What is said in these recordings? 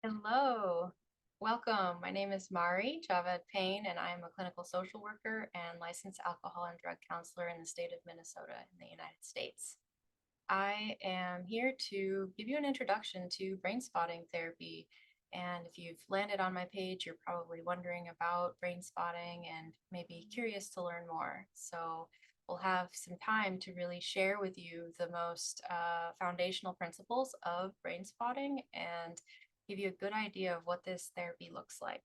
Hello, welcome. My name is Mariya Javed-Payne, and I am a clinical social worker and licensed alcohol and drug counselor in the state of Minnesota in the United States. I am here to give you an introduction to brain spotting therapy. And if you've landed on my page, you're probably wondering about brain spotting and maybe curious to learn more. So we'll have some time to really share with you the most foundational principles of brain spotting and give you a good idea of what this therapy looks like.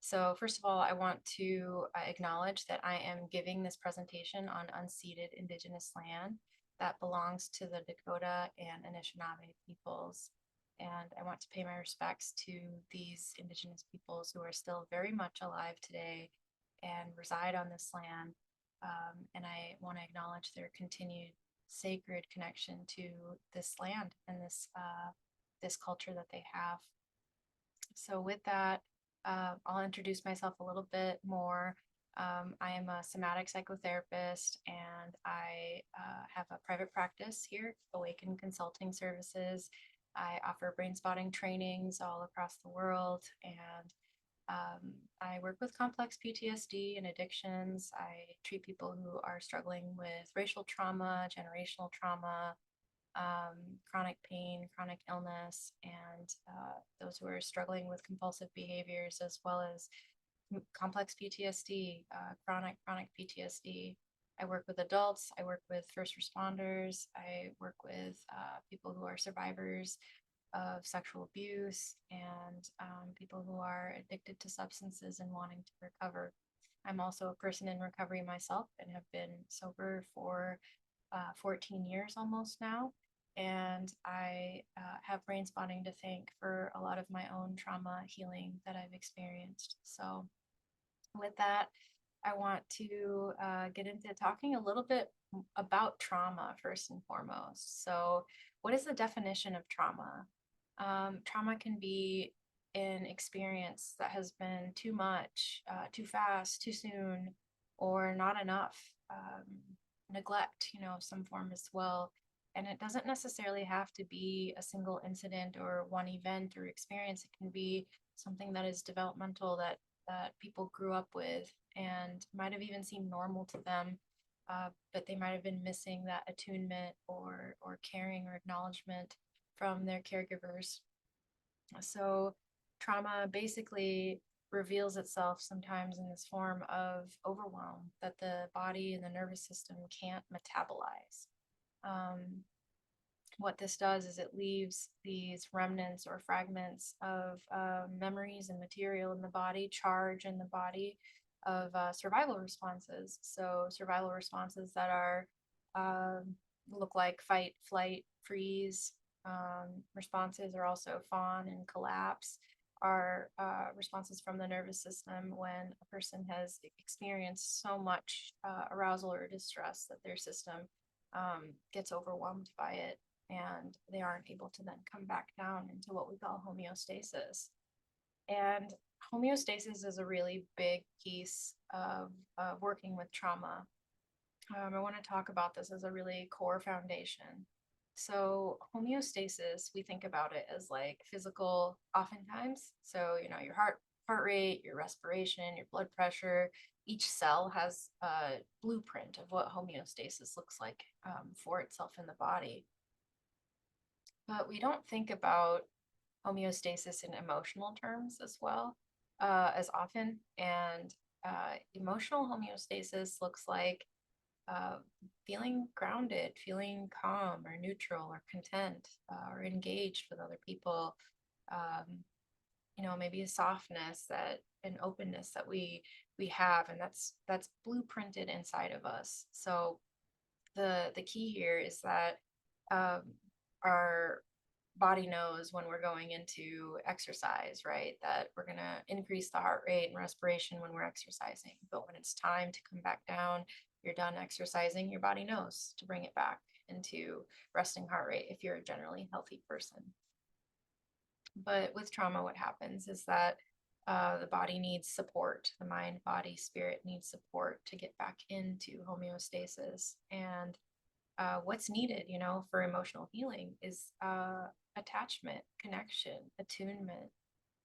So first of all, I want to acknowledge that I am giving this presentation on unceded Indigenous land that belongs to the Dakota and Anishinaabe peoples. And I want to pay my respects to these Indigenous peoples who are still very much alive today and reside on this land. And I want to acknowledge their continued sacred connection to this land and this culture that they have. So with that, I'll introduce myself a little bit more. I am a somatic psychotherapist and I have a private practice here, Awaken Consulting Services. I offer brain spotting trainings all across the world and I work with complex PTSD and addictions. I treat people who are struggling with racial trauma, generational trauma, chronic pain, chronic illness, and those who are struggling with compulsive behaviors, as well as complex PTSD, chronic PTSD. I work with adults, I work with first responders, I work with people who are survivors of sexual abuse and people who are addicted to substances and wanting to recover. I'm also a person in recovery myself and have been sober for 14 years almost now. And I have brain spotting to thank for a lot of my own trauma healing that I've experienced. So, with that, I want to get into talking a little bit about trauma first and foremost. So, what is the definition of trauma? Trauma can be an experience that has been too much, too fast, too soon, or not enough. Neglect, some form as well. And it doesn't necessarily have to be a single incident or one event or experience. It can be something that is developmental that people grew up with and might have even seemed normal to them, but they might have been missing that attunement or caring or acknowledgement from their caregivers. So trauma basically reveals itself sometimes in this form of overwhelm that the body and the nervous system can't metabolize. Um, what this does is it leaves these remnants or fragments of memories and material in the body, charge in the body of survival responses. So survival responses that are look like fight, flight, freeze. Responses are also fawn and collapse are responses from the nervous system when a person has experienced so much arousal or distress that their system gets overwhelmed by it and they aren't able to then come back down into what we call homeostasis. And homeostasis is a really big piece of working with trauma. I want to talk about this as a really core foundation. So, homeostasis, we think about it as like physical, oftentimes. So, your heart rate, your respiration, your blood pressure, each cell has a blueprint of what homeostasis looks like for itself in the body. But we don't think about homeostasis in emotional terms as well as often. And emotional homeostasis looks like uh, feeling grounded, feeling calm or neutral or content or engaged with other people. Um, maybe a softness that an openness that we have, and that's blueprinted inside of us. So the key here is that um, our body knows when we're going into exercise, right? That we're going to increase the heart rate and respiration when we're exercising. But when it's time to come back down, you're done exercising, your body knows to bring it back into resting heart rate if you're a generally healthy person. But with trauma, what happens is that the body needs support. The mind, body, spirit needs support to get back into homeostasis. And what's needed, for emotional healing is attachment, connection, attunement.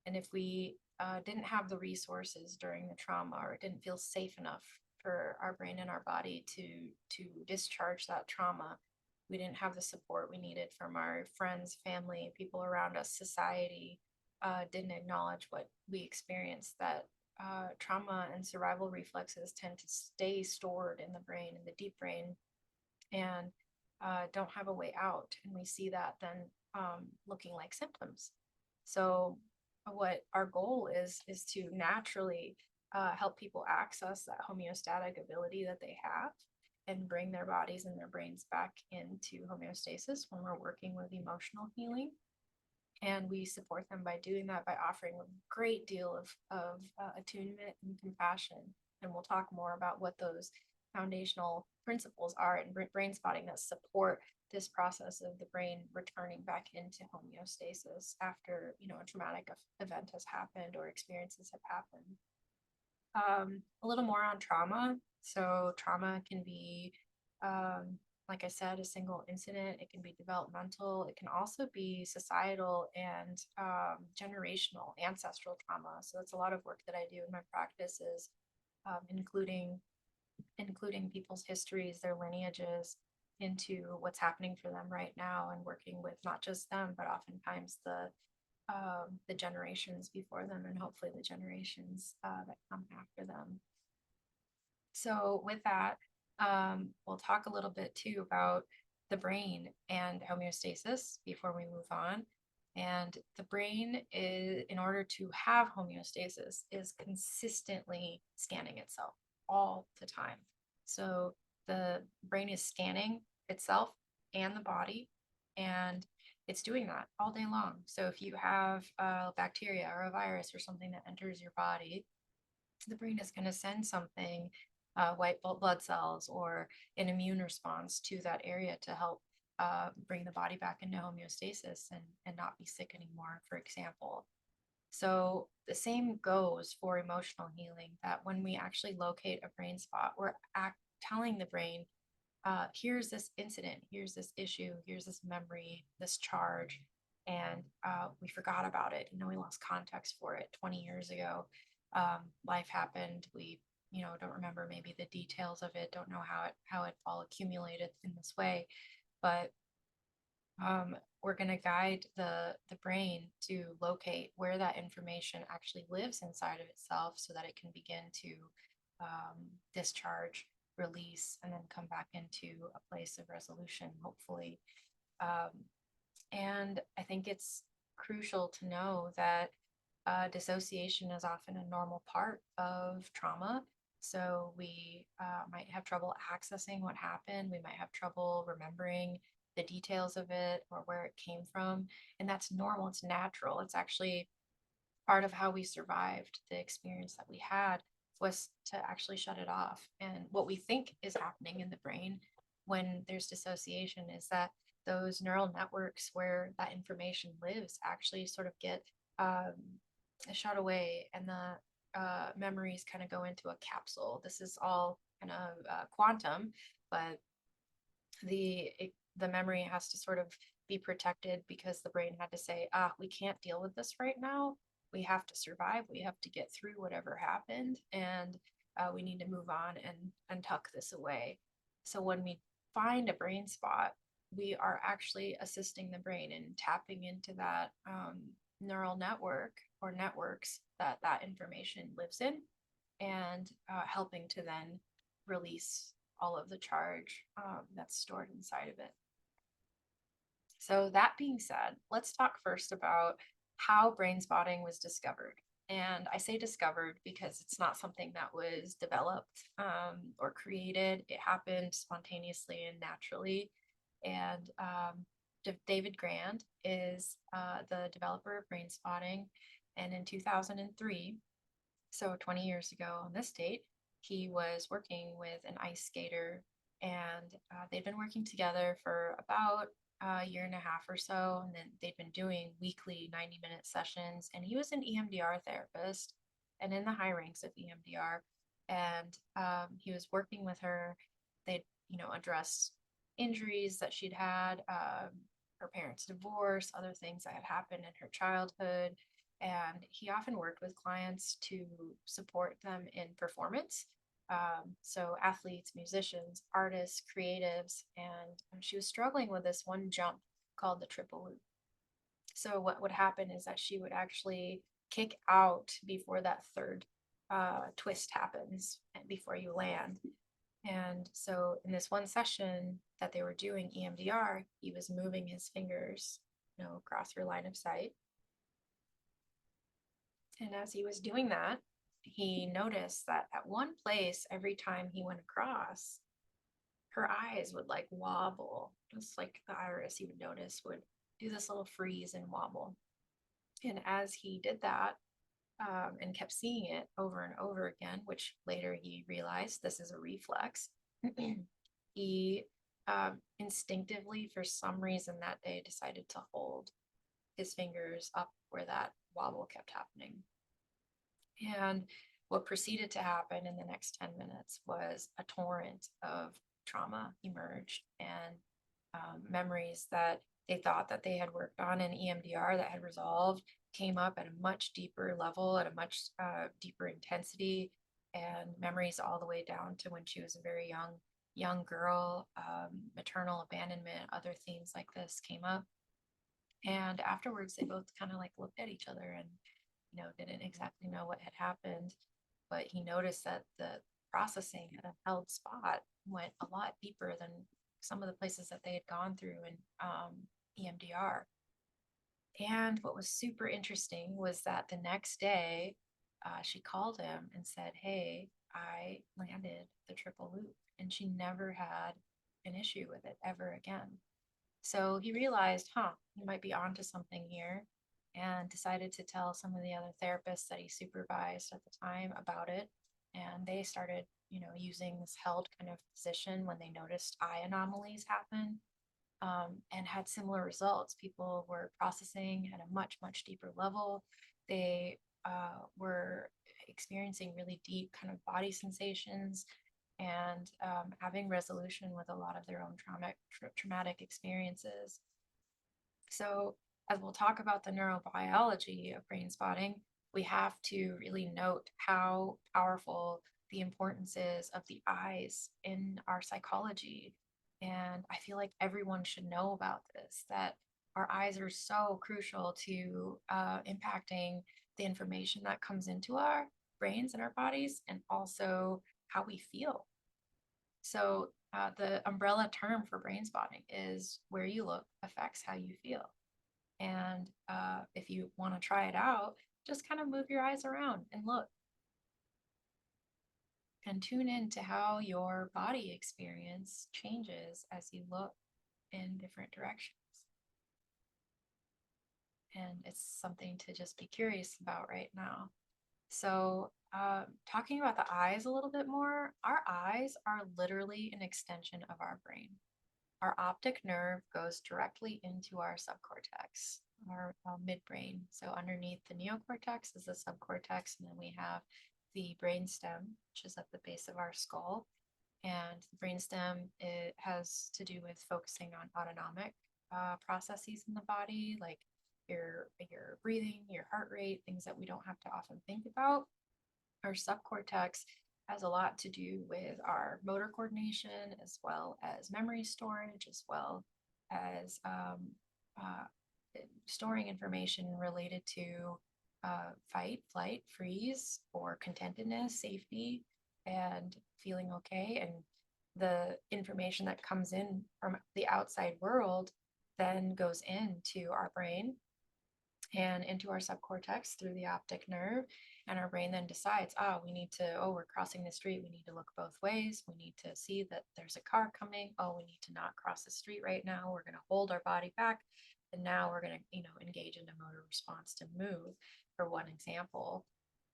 And if we didn't have the resources during the trauma, or it didn't feel safe enough for our brain and our body to discharge that trauma, we didn't have the support we needed from our friends, family, people around us, society, didn't acknowledge what we experienced, that trauma and survival reflexes tend to stay stored in the brain, in the deep brain, and don't have a way out. And we see that then looking like symptoms. So what our goal is to naturally help people access that homeostatic ability that they have and bring their bodies and their brains back into homeostasis when we're working with emotional healing. And we support them by doing that, by offering a great deal of attunement and compassion. And we'll talk more about what those foundational principles are in Brainspotting that support this process of the brain returning back into homeostasis after, a traumatic event has happened or experiences have happened. A little more on trauma. So trauma can be, like I said, a single incident. It can be developmental. It can also be societal and generational, ancestral trauma. So that's a lot of work that I do in my practice, is including people's histories, their lineages, into what's happening for them right now, and working with not just them, but oftentimes the generations before them, and hopefully the generations that come after them. So with that, we'll talk a little bit too about the brain and homeostasis before we move on. And the brain is, in order to have homeostasis, is consistently scanning itself all the time. So the brain is scanning itself and the body, and it's doing that all day long. So if you have a bacteria or a virus or something that enters your body, the brain is going to send something, white blood cells or an immune response to that area to help bring the body back into homeostasis and not be sick anymore, for example. So the same goes for emotional healing, that when we actually locate a brain spot, we're telling the brain, here's this incident, here's this issue, here's this memory, this charge, and we forgot about it. We lost context for it 20 years ago. Life happened. We, don't remember maybe the details of it, don't know how it all accumulated in this way, but we're going to guide the brain to locate where that information actually lives inside of itself, so that it can begin to discharge, release, and then come back into a place of resolution, hopefully. And I think it's crucial to know that dissociation is often a normal part of trauma. So we might have trouble accessing what happened. We might have trouble remembering the details of it or where it came from. And that's normal. It's natural. It's actually part of how we survived the experience that we had, was to actually shut it off. And what we think is happening in the brain when there's dissociation is that those neural networks where that information lives actually sort of get shut away, and the memories kind of go into a capsule. This is all kind of quantum, but the memory has to sort of be protected, because the brain had to say, we can't deal with this right now. We have to survive. We have to get through whatever happened, and we need to move on and tuck this away. So when we find a brain spot, we are actually assisting the brain in tapping into that neural network or networks that information lives in, and helping to then release all of the charge that's stored inside of it. So that being said, let's talk first about how Brainspotting was discovered. And I say discovered because it's not something that was developed or created. It happened spontaneously and naturally. And David Grand is the developer of Brainspotting. And in 2003, so 20 years ago on this date, he was working with an ice skater, and they'd been working together for about a year and a half or so, and then they'd been doing weekly 90-minute sessions, and he was an EMDR therapist and in the high ranks of EMDR, and he was working with her. They'd address injuries that she'd had, her parents' divorce, other things that had happened in her childhood. And he often worked with clients to support them in performance. So, athletes, musicians, artists, creatives, and she was struggling with this one jump called the triple loop. So, what would happen is that she would actually kick out before that third twist happens, before you land. And so in this one session that they were doing EMDR, he was moving his fingers, across her line of sight. And as he was doing that, he noticed that at one place, every time he went across, her eyes would like wobble, just like the iris you would notice would do this little freeze and wobble. And as he did that, and kept seeing it over and over again, which later he realized this is a reflex. He instinctively, for some reason that day, decided to hold his fingers up where that wobble kept happening. And what proceeded to happen in the next 10 minutes was a torrent of trauma emerged, and memories that they thought that they had worked on in EMDR that had resolved came up at a much deeper level, at a much deeper intensity, and memories all the way down to when she was a very young girl. Maternal abandonment, other themes like this came up. And afterwards, they both kind of like looked at each other and, didn't exactly know what had happened. But he noticed that the processing at a held spot went a lot deeper than some of the places that they had gone through in EMDR. And what was super interesting was that the next day, she called him and said, "Hey, I landed the triple loop." And she never had an issue with it ever again. So he realized, he might be onto something here, and decided to tell some of the other therapists that he supervised at the time about it. And they started, using this held kind of position when they noticed eye anomalies happen, and had similar results. People were processing at a much, much deeper level. They were experiencing really deep kind of body sensations, and having resolution with a lot of their own traumatic experiences. So, as we'll talk about the neurobiology of brain spotting, we have to really note how powerful the importance is of the eyes in our psychology. And I feel like everyone should know about this, that our eyes are so crucial to impacting the information that comes into our brains and our bodies, and also how we feel. So, the umbrella term for brain spotting is where you look affects how you feel. And if you want to try it out, just kind of move your eyes around and look, and tune in to how your body experience changes as you look in different directions. And it's something to just be curious about right now. So, talking about the eyes a little bit more, our eyes are literally an extension of our brain. Our optic nerve goes directly into our subcortex, our midbrain. So underneath the neocortex is the subcortex, and then we have the brainstem, which is at the base of our skull. And the brainstem, it has to do with focusing on autonomic processes in the body, like your breathing, your heart rate, things that we don't have to often think about. Our subcortex has a lot to do with our motor coordination, as well as memory storage, as well as uh, storing information related to fight, flight, freeze, or contentedness, safety, and feeling okay. And the information that comes in from the outside world then goes into our brain and into our subcortex through the optic nerve. And our brain then decides, we're crossing the street. We need to look both ways. We need to see that there's a car coming. Oh, we need to not cross the street right now. We're going to hold our body back. And now we're going to, engage in a motor response to move, for one example.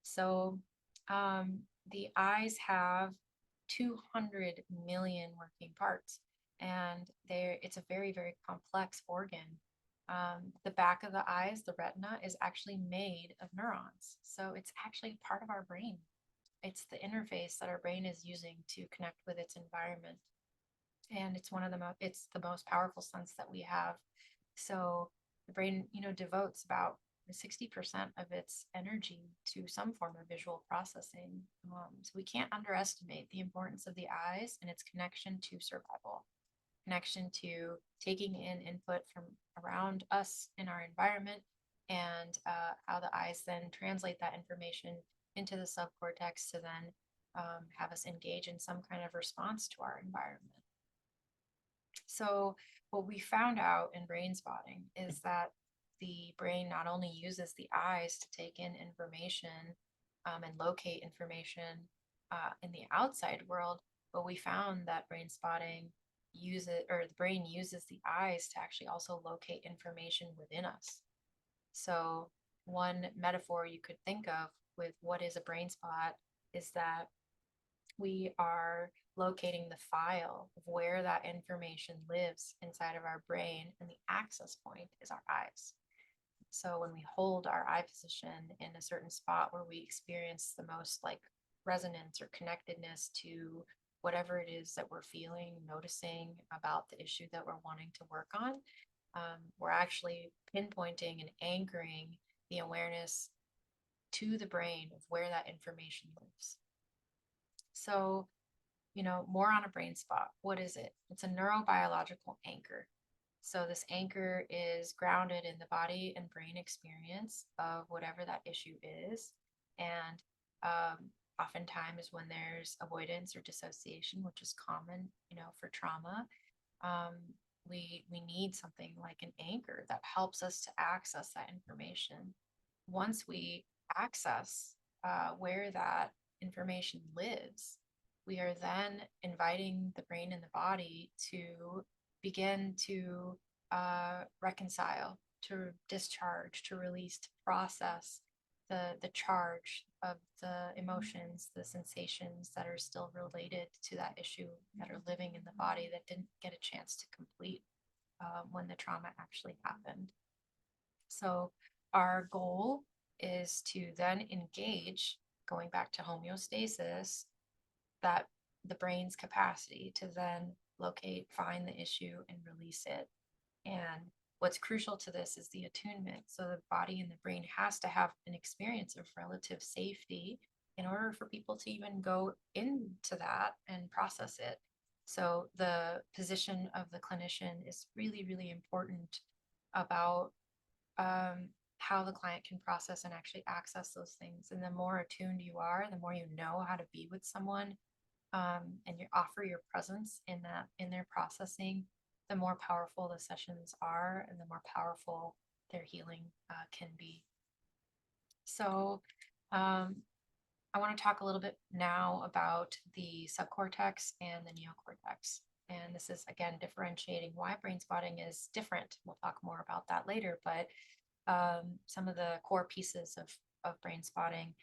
So the eyes have 200 million working parts, and it's a very, very complex organ. The back of the eyes, the retina, is actually made of neurons. So it's actually part of our brain. It's the interface that our brain is using to connect with its environment. And it's it's the most powerful sense that we have. So the brain, devotes about 60% of its energy to some form of visual processing. So we can't underestimate the importance of the eyes and its connection to survival, connection to taking in input from around us in our environment, and how the eyes then translate that information into the subcortex to then have us engage in some kind of response to our environment. So, what we found out in brain spotting is that the brain not only uses the eyes to take in information and locate information in the outside world, but we found that brain spotting uses, or the brain uses the eyes to actually also locate information within us. So, one metaphor you could think of with what is a brain spot is that we are locating the file of where that information lives inside of our brain, and the access point is our eyes. So when we hold our eye position in a certain spot where we experience the most like resonance or connectedness to whatever it is that we're feeling, noticing about the issue that we're wanting to work on, we're actually pinpointing and anchoring the awareness to the brain of where that information lives. So, more on a brain spot. What is it? It's a neurobiological anchor. So, this anchor is grounded in the body and brain experience of whatever that issue is. And oftentimes, when there's avoidance or dissociation, which is common, for trauma, um, we need something like an anchor that helps us to access that information. Once we access where that information lives, we are then inviting the brain and the body to begin to reconcile, to discharge, to release, to process the charge of the emotions, the sensations that are still related to that issue, that are living in the body, that didn't get a chance to complete when the trauma actually happened. So our goal is to then engage, going back to homeostasis, that the brain's capacity to then locate, find the issue, and release it. And what's crucial to this is the attunement. So the body and the brain has to have an experience of relative safety in order for people to even go into that and process it. So the position of the clinician is really, really important about how the client can process and actually access those things. And the more attuned you are, the more you know how to be with someone, and you offer your presence in their processing, the more powerful the sessions are, and the more powerful their healing can be. So, I want to talk a little bit now about the subcortex and the neocortex. And this is again differentiating why brain spotting is different. We'll talk more about that later, but some of the core pieces of brain spotting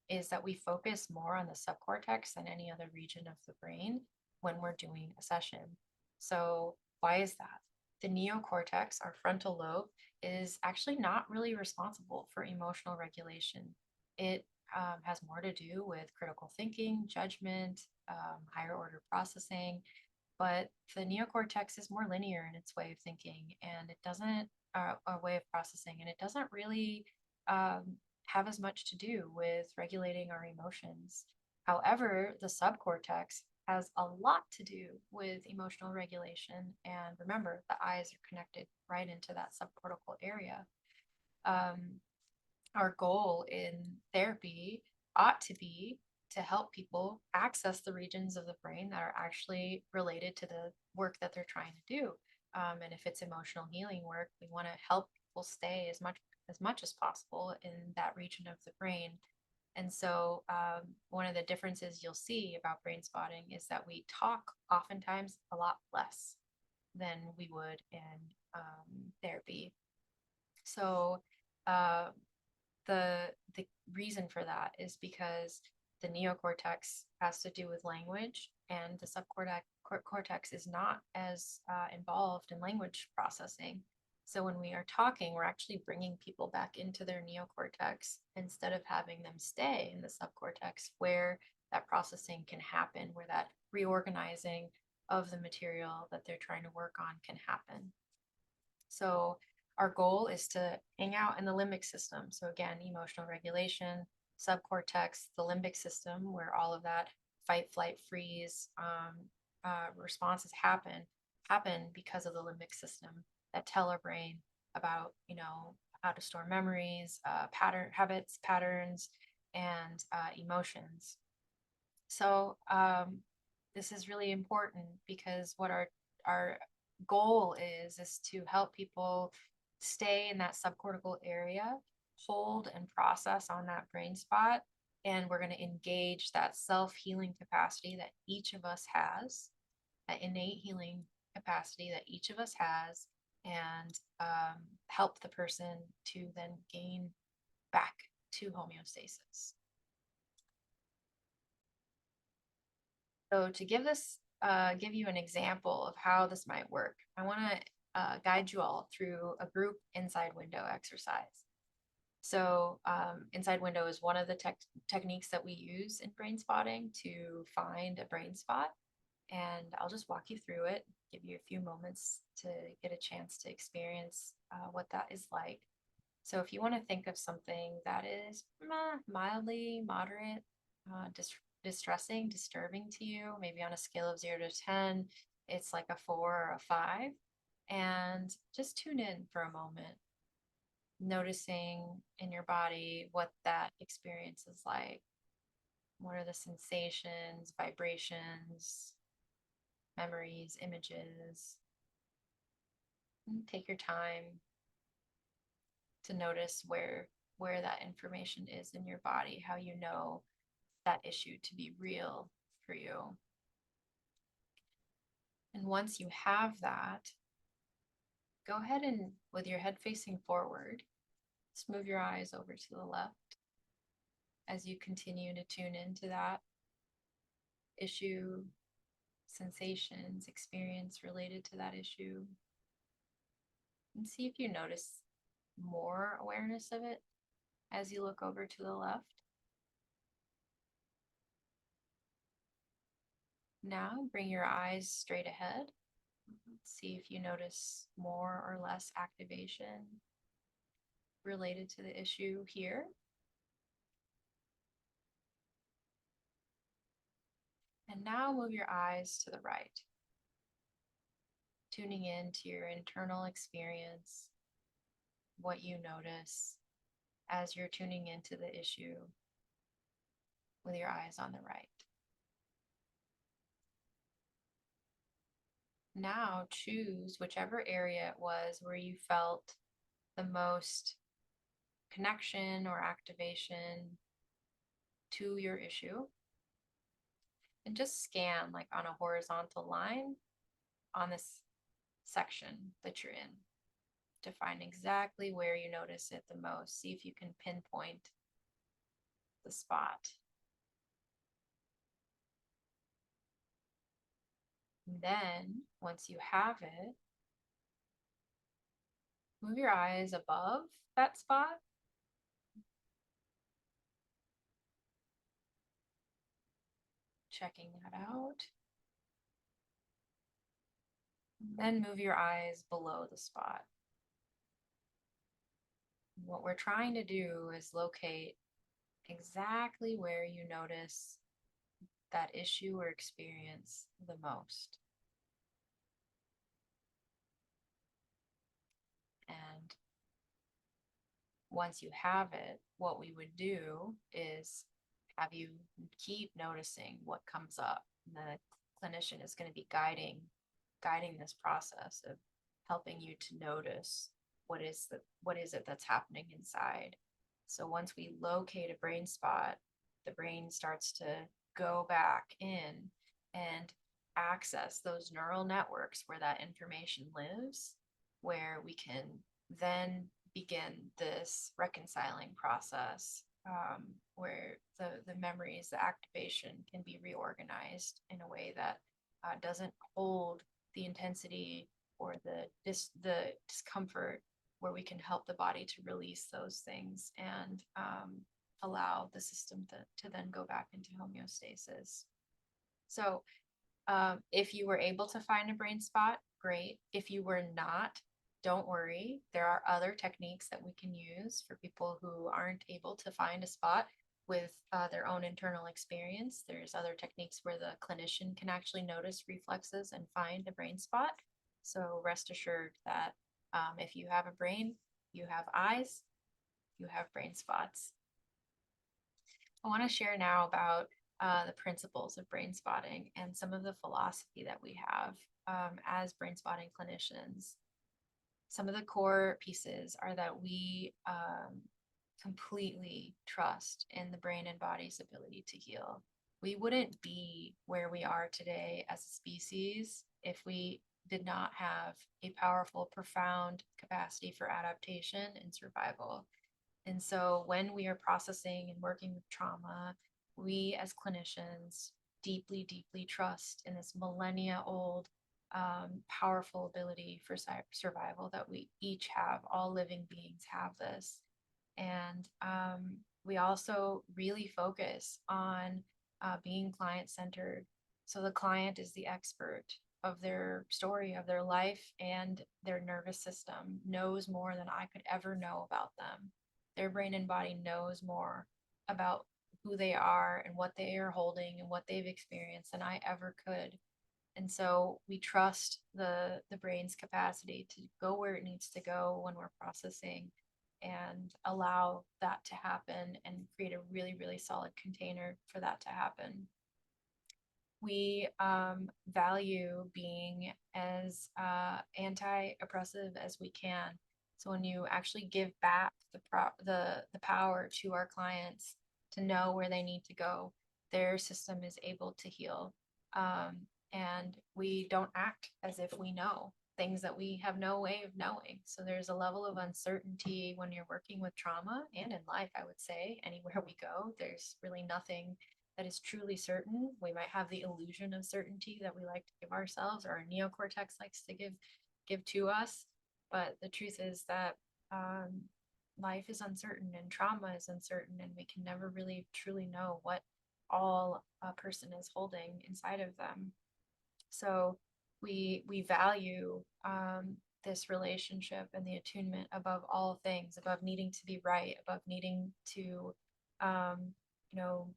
is that we focus more on the subcortex than any other region of the brain when we're doing a session. So, why is that? The neocortex, our frontal lobe, is actually not really responsible for emotional regulation. It has more to do with critical thinking, judgment, higher order processing, but the neocortex is more linear in its way of thinking, and it doesn't a way of processing, and it doesn't really have as much to do with regulating our emotions. However, the subcortex has a lot to do with emotional regulation, and remember, the eyes are connected right into that subcortical area. um, our goal in therapy ought to be to help people access the regions of the brain that are actually related to the work that they're trying to do. And if it's emotional healing work, we want to help people stay as much as possible in that region of the brain. And so, one of the differences you'll see about brain spotting is that we talk oftentimes a lot less than we would in therapy. So, uh, the reason for that is because the neocortex has to do with language, and the subcortex is not as involved in language processing. So when we are talking, we're actually bringing people back into their neocortex instead of having them stay in the subcortex, where that processing can happen, where that reorganizing of the material that they're trying to work on can happen. So our goal is to hang out in the limbic system. So again, emotional regulation, subcortex, the limbic system, where all of that fight, flight, freeze responses happen because of the limbic system that tell our brain about, how to store memories, habits, patterns, and emotions. So this is really important because what our goal is to help people stay in that subcortical area, hold and process on that brain spot, and we're going to engage that self-healing capacity that each of us has, that innate healing capacity that each of us has, and help the person to then gain back to homeostasis. So to give you an example of how this might work, I want to guide you all through a group inside window exercise. So inside window is one of the techniques that we use in brain spotting to find a brain spot. And I'll just walk you through it, give you a few moments to get a chance to experience what that is like. So if you want to think of something that is mildly moderate, distressing, disturbing to you, maybe on a scale of 0 to 10, it's like a 4 or a 5. And just tune in for a moment, noticing in your body what that experience is like. What are the sensations, vibrations, memories, images? And take your time to notice where that information is in your body, how you know that issue to be real for you. And once you have that, go ahead and, with your head facing forward, just move your eyes over to the left as you continue to tune into that issue, sensations, experience related to that issue, and see if you notice more awareness of it as you look over to the left. Now bring your eyes straight ahead. See if you notice more or less activation related to the issue here. And now move your eyes to the right, tuning in to your internal experience, what you notice as you're tuning into the issue with your eyes on the right. Now choose whichever area it was where you felt the most connection or activation to your issue, and just scan like on a horizontal line on this section that you're in to find exactly where you notice it the most. See if you can pinpoint the spot. And then once you have it, move your eyes above that spot. Checking that out. Then move your eyes below the spot. What we're trying to do is locate exactly where you notice that issue or experience the most. And once you have it, what we would do is have you keep noticing what comes up. And the clinician is going to be guiding this process of helping you to notice what is it that's happening inside. So once we locate a brain spot, the brain starts to go back in and access those neural networks where that information lives, where we can then begin this reconciling process, where the memories, the activation can be reorganized in a way that doesn't hold the intensity or the discomfort, where we can help the body to release those things and allow the system to then go back into homeostasis. So if you were able to find a brain spot, great. If you were not, don't worry, there are other techniques that we can use for people who aren't able to find a spot with their own internal experience. There's other techniques where the clinician can actually notice reflexes and find a brain spot. So rest assured that if you have a brain, you have eyes, you have brain spots. I want to share now about the principles of brain spotting and some of the philosophy that we have as brain spotting clinicians. Some of the core pieces are that we completely trust in the brain and body's ability to heal. We wouldn't be where we are today as a species if we did not have a powerful, profound capacity for adaptation and survival. And so when we are processing and working with trauma, we as clinicians deeply, deeply trust in this millennia old powerful ability for survival that we each have. All living beings have this. And we also really focus on being client centered. So the client is the expert of their story, of their life, and their nervous system knows more than I could ever know about them. Their brain and body knows more about who they are and what they are holding and what they've experienced than I ever could. And so we trust the brain's capacity to go where it needs to go when we're processing and allow that to happen and create a really, really solid container for that to happen. We value being as anti-oppressive as we can. So when you actually give back the power to our clients to know where they need to go, their system is able to heal. And we don't act as if we know things that we have no way of knowing. So there's a level of uncertainty when you're working with trauma and in life, I would say, anywhere we go, there's really nothing that is truly certain. We might have the illusion of certainty that we like to give ourselves, or our neocortex likes to give to us. But the truth is that life is uncertain and trauma is uncertain, and we can never really truly know what all a person is holding inside of them. So we value this relationship and the attunement above all things, above needing to be right, above needing to you know,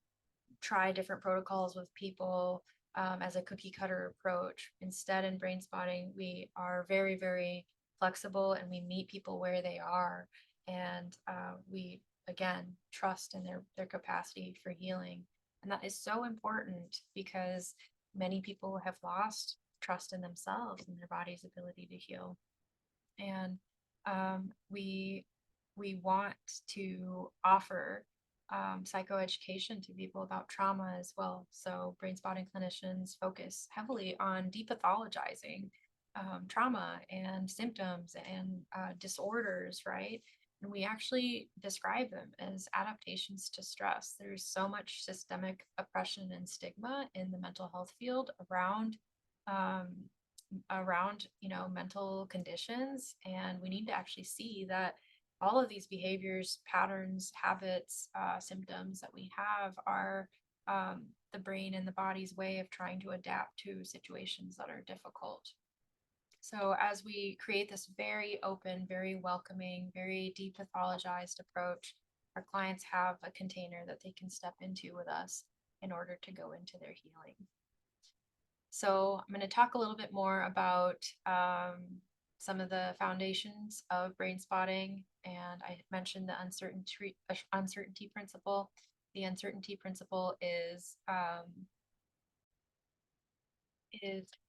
try different protocols with people as a cookie cutter approach. Instead, in brain spotting, we are very, very flexible and we meet people where they are. And we, again, trust in their capacity for healing. And that is so important because many people have lost trust in themselves and their body's ability to heal. And we want to offer psychoeducation to people about trauma as well. So brain spotting clinicians focus heavily on depathologizing trauma and symptoms and disorders, right? And we actually describe them as adaptations to stress. There's so much systemic oppression and stigma in the mental health field um, around mental conditions, and we need to actually see that all of these behaviors, patterns, habits, symptoms that we have are the brain and the body's way of trying to adapt to situations that are difficult. So as we create this very open, very welcoming, very depathologized approach, our clients have a container that they can step into with us in order to go into their healing. So I'm going to talk a little bit more about some of the foundations of brain spotting. And I mentioned the uncertainty principle. The uncertainty principle is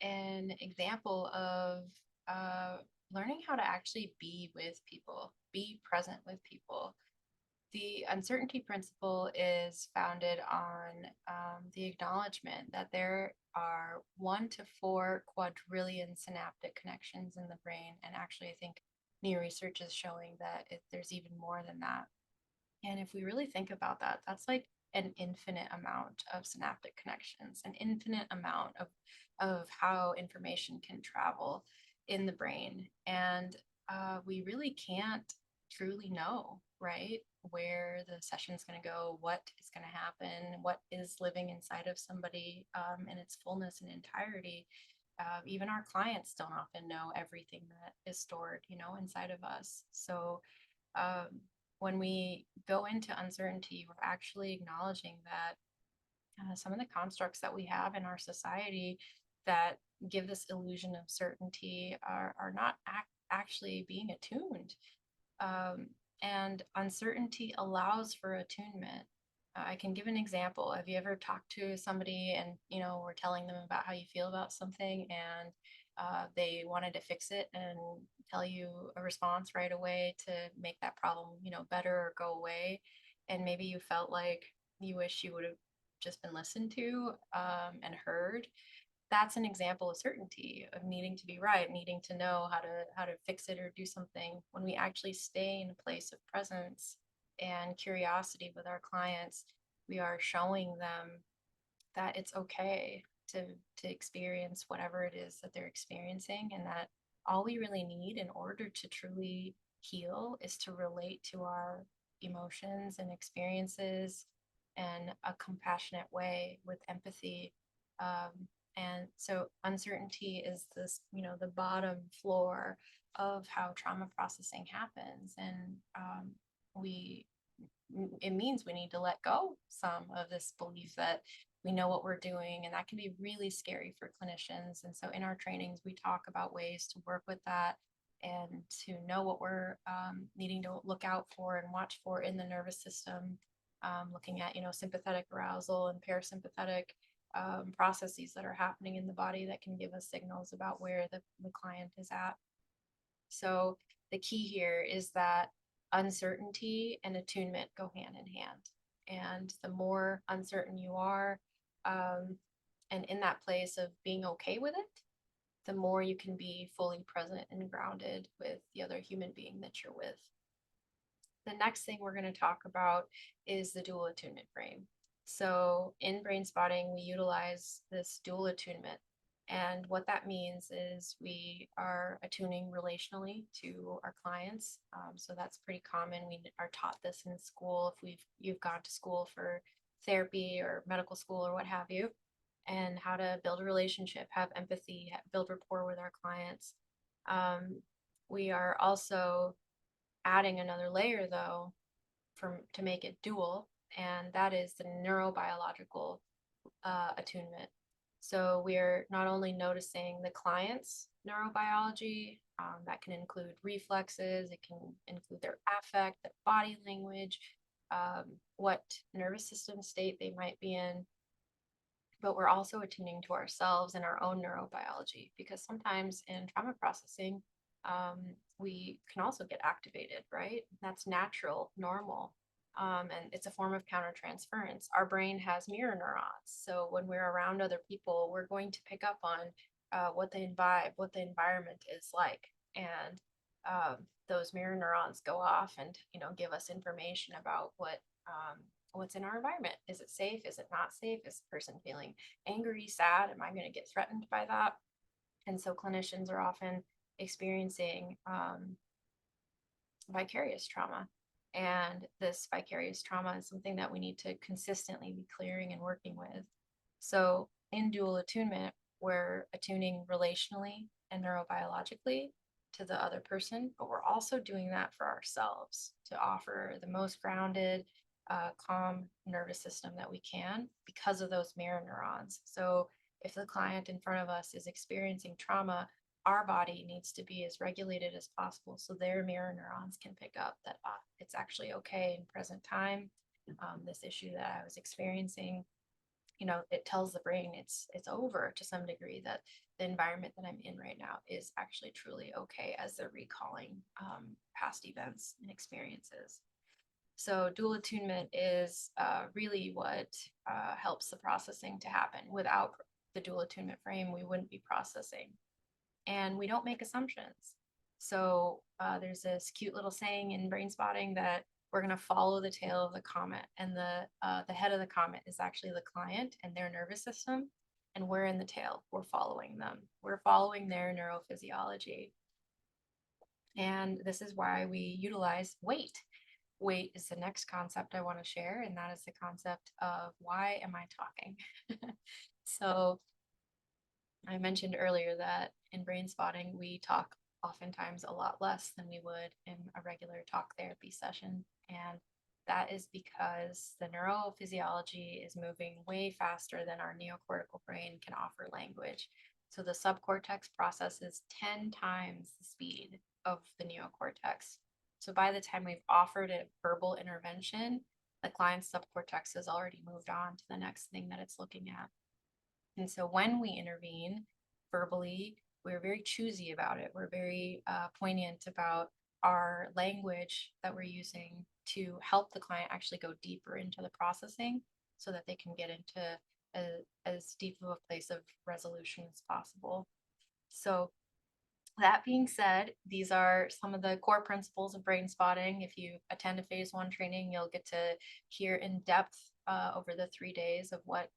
an example of learning how to actually be with people, be present with people. The uncertainty principle is founded on the acknowledgement that there are 1 to 4 quadrillion synaptic connections in the brain. And actually, I think new research is showing that there's even more than that. And if we really think about that, that's like an infinite amount of synaptic connections, an infinite amount of how information can travel in the brain. And we really can't truly know, right, where the session is going to go, what is going to happen, what is living inside of somebody in its fullness and entirety. even our clients don't often know everything that is stored, inside of us. So um, when we go into uncertainty, we're actually acknowledging that some of the constructs that we have in our society that give this illusion of certainty are not actually being attuned. Um, and uncertainty allows for attunement. I can give an example. Have you ever talked to somebody and, we're telling them about how you feel about something and they wanted to fix it and tell you a response right away to make that problem, better or go away. And maybe you felt like you wish you would have just been listened to and heard. That's an example of certainty, of needing to be right, needing to know how to fix it or do something. When we actually stay in a place of presence and curiosity with our clients, we are showing them that it's okay to experience whatever it is that they're experiencing, and that all we really need in order to truly heal is to relate to our emotions and experiences in a compassionate way with empathy. And so uncertainty is this, the bottom floor of how trauma processing happens. And we it means we need to let go some of this belief that we know what we're doing, and that can be really scary for clinicians. And so in our trainings we talk about ways to work with that and to know what we're needing to look out for and watch for in the nervous system, looking at sympathetic arousal and parasympathetic processes that are happening in the body that can give us signals about where the client is at. So the key here is that uncertainty and attunement go hand in hand. And the more uncertain you are, and in that place of being okay with it, the more you can be fully present and grounded with the other human being that you're with. The next thing we're going to talk about is the dual attunement frame. So in Brainspotting, we utilize this dual attunement. And what that means is we are attuning relationally to our clients. So that's pretty common. We are taught this in school if you've gone to school for therapy or medical school or what have you, and how to build a relationship, have empathy, build rapport with our clients. We are also adding another layer though to make it dual, and that is the neurobiological attunement. So we're not only noticing the client's neurobiology, that can include reflexes, it can include their affect, their body language, what nervous system state they might be in, but we're also attuning to ourselves and our own neurobiology, because sometimes in trauma processing, we can also get activated, right? That's natural, normal. And it's a form of countertransference. Our brain has mirror neurons. So when we're around other people, we're going to pick up on what they imbibe, what the environment is like. And those mirror neurons go off and, give us information about what's in our environment. Is it safe? Is it not safe? Is the person feeling angry, sad? Am I going to get threatened by that? And so clinicians are often experiencing vicarious trauma. And this vicarious trauma is something that we need to consistently be clearing and working with. So in dual attunement, we're attuning relationally and neurobiologically to the other person, but we're also doing that for ourselves to offer the most grounded, calm nervous system that we can because of those mirror neurons. So if the client in front of us is experiencing trauma, our body needs to be as regulated as possible so their mirror neurons can pick up that it's actually okay in present time. This issue that I was experiencing, it tells the brain it's over to some degree, that the environment that I'm in right now is actually truly okay, as they're recalling past events and experiences. So dual attunement is really what helps the processing to happen. Without the dual attunement frame, we wouldn't be processing. And we don't make assumptions. So there's this cute little saying in Brainspotting that we're going to follow the tail of the comet, and the head of the comet is actually the client and their nervous system, and we're in the tail. We're following them. We're following their neurophysiology. And this is why we utilize weight. Weight is the next concept I want to share, and that is the concept of why am I talking? So I mentioned earlier that in brain spotting, we talk oftentimes a lot less than we would in a regular talk therapy session. And that is because the neurophysiology is moving way faster than our neocortical brain can offer language. So the subcortex processes 10 times the speed of the neocortex. So by the time we've offered a verbal intervention, the client's subcortex has already moved on to the next thing that it's looking at. And so when we intervene verbally, we're very choosy about it. We're very poignant about our language that we're using to help the client actually go deeper into the processing so that they can get into as deep of a place of resolution as possible. So that being said, these are some of the core principles of brain spotting. If you attend a phase one training, you'll get to hear in depth over the 3 days of what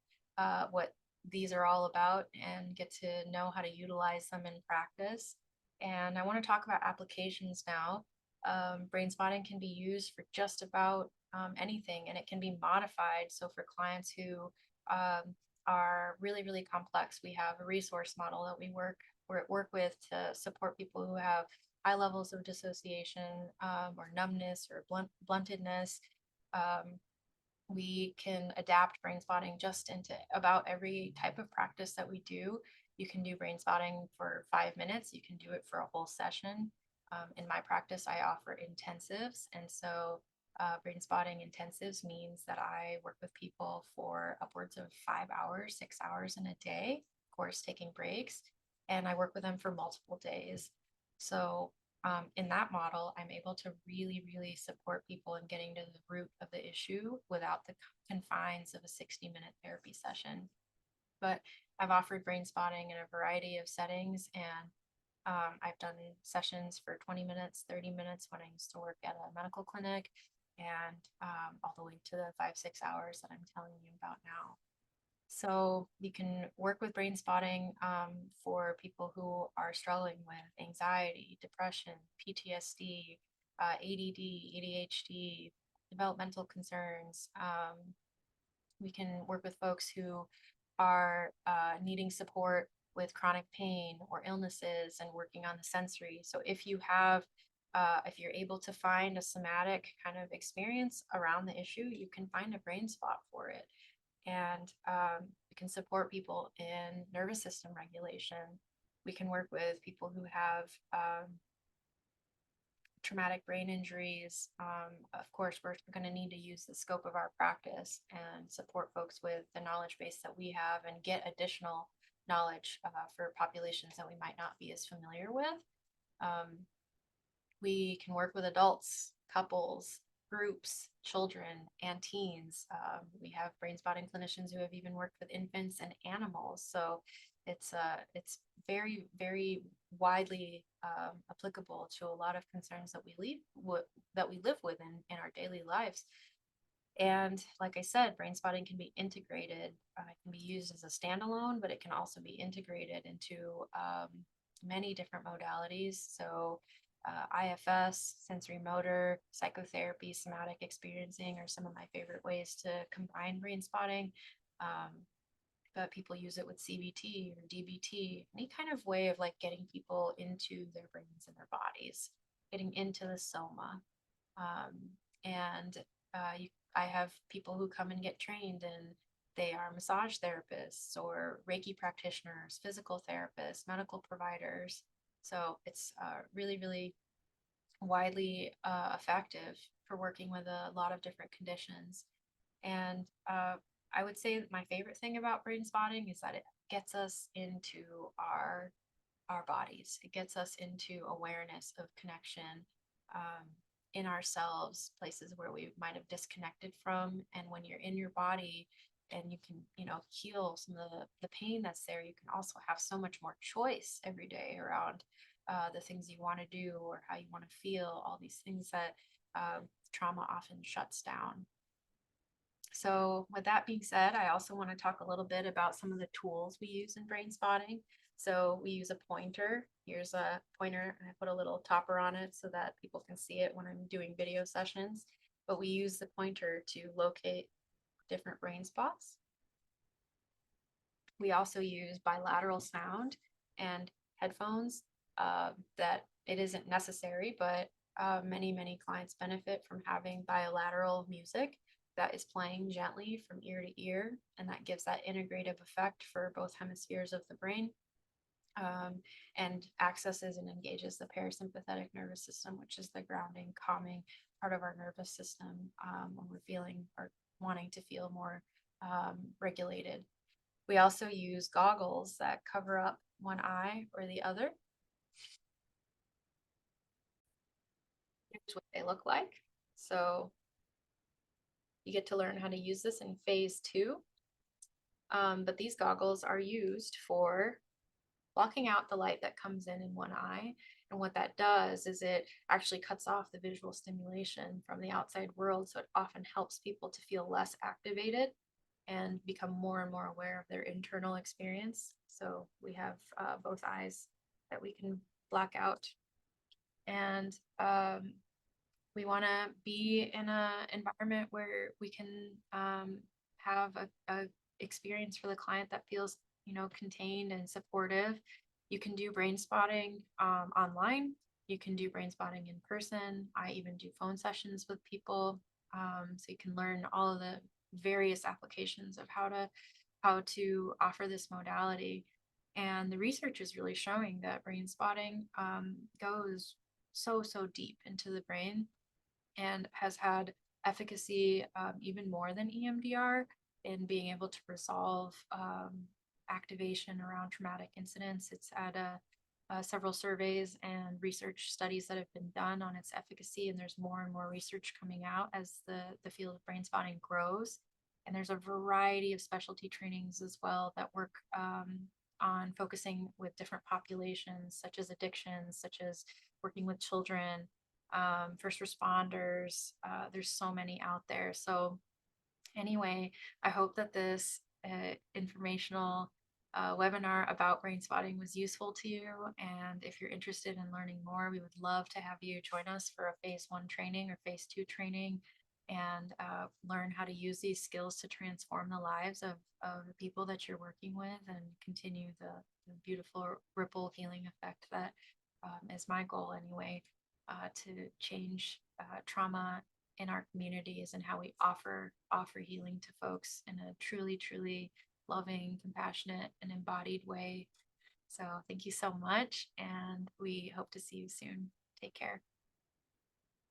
these are all about and get to know how to utilize them in practice. And I want to talk about applications now. Brain spotting can be used for just about anything, and it can be modified. So for clients who are really, really complex, we have a resource model that we work with to support people who have high levels of dissociation or numbness or bluntedness. Um, we can adapt brain spotting just into about every type of practice that we do. You can do brain spotting for 5 minutes. You can do it for a whole session. In my practice, I offer intensives. And so brain spotting intensives means that I work with people for upwards of 5 hours, 6 hours in a day, of course, taking breaks. And I work with them for multiple days. So in that model, I'm able to really, really support people in getting to the root of the issue without the confines of a 60-minute therapy session. But I've offered brain spotting in a variety of settings, and I've done sessions for 20 minutes, 30 minutes when I used to work at a medical clinic, and all the way to the 5, 6 hours that I'm telling you about now. So you can work with brain spotting for people who are struggling with anxiety, depression, PTSD, ADD, ADHD, developmental concerns. We can work with folks who are needing support with chronic pain or illnesses and working on the sensory. So if you're able to find a somatic kind of experience around the issue, you can find a brain spot for it. And we can support people in nervous system regulation. We can work with people who have traumatic brain injuries. Of course, we're going to need to use the scope of our practice and support folks with the knowledge base that we have and get additional knowledge for populations that we might not be as familiar with. We can work with adults, couples, groups, children, and teens. We have brain spotting clinicians who have even worked with infants and animals. So it's very, very widely applicable to a lot of concerns that we live with in our daily lives. And like I said, brain spotting can be integrated. It can be used as a standalone, but it can also be integrated into many different modalities. So IFS, sensory motor, psychotherapy, somatic experiencing are some of my favorite ways to combine brain spotting. But people use it with CBT or DBT, any kind of way of like getting people into their brains and their bodies, getting into the soma. And I have people who come and get trained, and they are massage therapists or Reiki practitioners, physical therapists, medical providers. So it's really, really widely effective for working with a lot of different conditions. And I would say that my favorite thing about brain spotting is that it gets us into our bodies. It gets us into awareness of connection in ourselves, places where we might have disconnected from. And when you're in your body and you can, heal some of the pain that's there, you can also have so much more choice every day around the things you want to do or how you want to feel, all these things that trauma often shuts down. So with that being said, I also want to talk a little bit about some of the tools we use in brain spotting. So we use a pointer. Here's a pointer, and I put a little topper on it so that people can see it when I'm doing video sessions. But we use the pointer to locate different brain spots. We also use bilateral sound and headphones that it isn't necessary, but many clients benefit from having bilateral music that is playing gently from ear to ear, and that gives that integrative effect for both hemispheres of the brain, um, and accesses and engages the parasympathetic nervous system, which is the grounding, calming part of our nervous system when we're feeling or wanting to feel more regulated. We also use goggles that cover up one eye or the other. Here's what they look like. So you get to learn how to use this in phase 2. But these goggles are used for blocking out the light that comes in one eye. And what that does is it actually cuts off the visual stimulation from the outside world. So it often helps people to feel less activated and become more and more aware of their internal experience. So we have both eyes that we can black out. And we want to be in an environment where we can have a experience for the client that feels, contained and supportive. You can do brain spotting online. You can do brain spotting in person. I even do phone sessions with people, so you can learn all of the various applications of how to offer this modality. And the research is really showing that brain spotting goes so deep into the brain and has had efficacy even more than EMDR in being able to resolve activation around traumatic incidents. It's had several surveys and research studies that have been done on its efficacy, and there's more and more research coming out as the field of brain spotting grows. And there's a variety of specialty trainings as well that work on focusing with different populations, such as addictions, such as working with children, first responders. There's so many out there. So anyway, I hope that this informational webinar about brain spotting was useful to you. And if you're interested in learning more, we would love to have you join us for a phase 1 training or phase 2 training, and learn how to use these skills to transform the lives of the people that you're working with and continue the beautiful ripple healing effect that is my goal anyway, to change trauma in our communities and how we offer healing to folks in a truly loving, compassionate, and embodied way. So thank you so much, and we hope to see you soon. Take care.